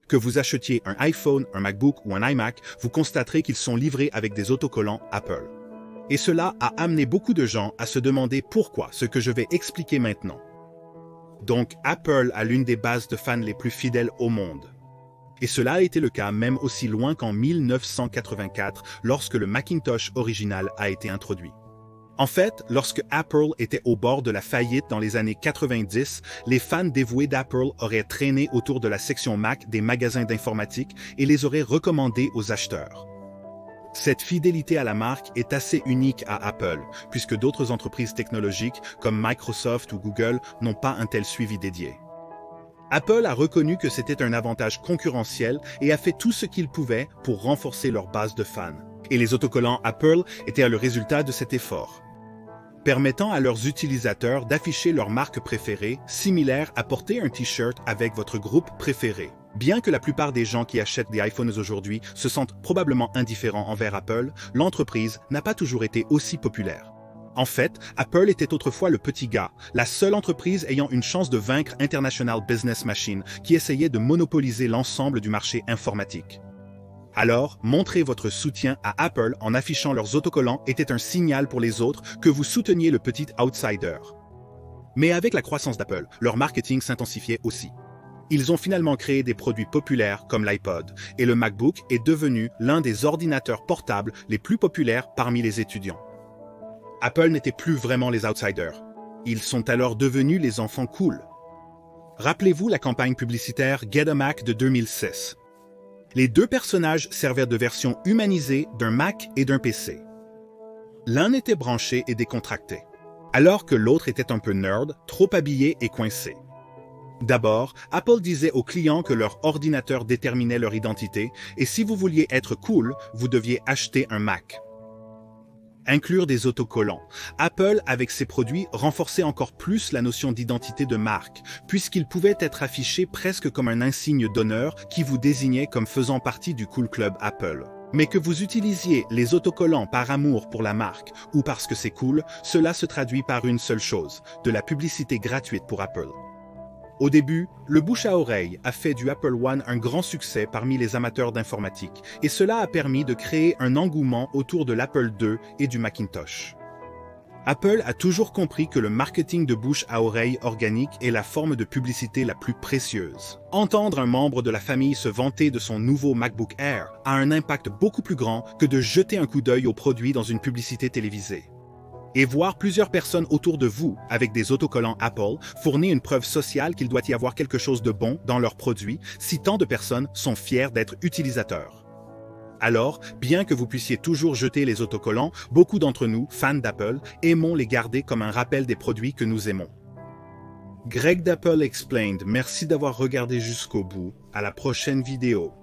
Que vous achetiez un iPhone, un MacBook ou un iMac, vous constaterez qu'ils sont livrés avec des autocollants Apple. Et cela a amené beaucoup de gens à se demander pourquoi, ce que je vais expliquer maintenant. Donc, Apple a l'une des bases de fans les plus fidèles au monde. Et cela a été le cas même aussi loin qu'en 1984, lorsque le Macintosh original a été introduit. En fait, lorsque Apple était au bord de la faillite dans les années 90, les fans dévoués d'Apple auraient traîné autour de la section Mac des magasins d'informatique et les auraient recommandés aux acheteurs. Cette fidélité à la marque est assez unique à Apple, puisque d'autres entreprises technologiques comme Microsoft ou Google n'ont pas un tel suivi dédié. Apple a reconnu que c'était un avantage concurrentiel et a fait tout ce qu'il pouvait pour renforcer leur base de fans. Et les autocollants Apple étaient le résultat de cet effort, permettant à leurs utilisateurs d'afficher leur marque préférée, similaire à porter un t-shirt avec votre groupe préféré. Bien que la plupart des gens qui achètent des iPhones aujourd'hui se sentent probablement indifférents envers Apple, l'entreprise n'a pas toujours été aussi populaire. En fait, Apple était autrefois le petit gars, la seule entreprise ayant une chance de vaincre International Business Machine, qui essayait de monopoliser l'ensemble du marché informatique. Alors, montrer votre soutien à Apple en affichant leurs autocollants était un signal pour les autres que vous souteniez le petit outsider. Mais avec la croissance d'Apple, leur marketing s'intensifiait aussi. Ils ont finalement créé des produits populaires comme l'iPod, et le MacBook est devenu l'un des ordinateurs portables les plus populaires parmi les étudiants. Apple n'était plus vraiment les outsiders. Ils sont alors devenus les enfants cool. Rappelez-vous la campagne publicitaire Get a Mac de 2016. Les deux personnages servaient de version humanisée d'un Mac et d'un PC. L'un était branché et décontracté, alors que l'autre était un peu nerd, trop habillé et coincé. D'abord, Apple disait aux clients que leur ordinateur déterminait leur identité et si vous vouliez être cool, vous deviez acheter un Mac. Inclure des autocollants. Apple, avec ses produits, renforçait encore plus la notion d'identité de marque, puisqu'ils pouvaient être affichés presque comme un insigne d'honneur qui vous désignait comme faisant partie du Cool Club Apple. Mais que vous utilisiez les autocollants par amour pour la marque ou parce que c'est cool, cela se traduit par une seule chose, de la publicité gratuite pour Apple. Au début, le bouche à oreille a fait du Apple One un grand succès parmi les amateurs d'informatique, et cela a permis de créer un engouement autour de l'Apple II et du Macintosh. Apple a toujours compris que le marketing de bouche à oreille organique est la forme de publicité la plus précieuse. Entendre un membre de la famille se vanter de son nouveau MacBook Air a un impact beaucoup plus grand que de jeter un coup d'œil au produit dans une publicité télévisée. Et voir plusieurs personnes autour de vous avec des autocollants Apple fournit une preuve sociale qu'il doit y avoir quelque chose de bon dans leurs produits si tant de personnes sont fiers d'être utilisateurs. Alors, bien que vous puissiez toujours jeter les autocollants, beaucoup d'entre nous, fans d'Apple, aimons les garder comme un rappel des produits que nous aimons. Greg d'Apple Explained, merci d'avoir regardé jusqu'au bout. À la prochaine vidéo.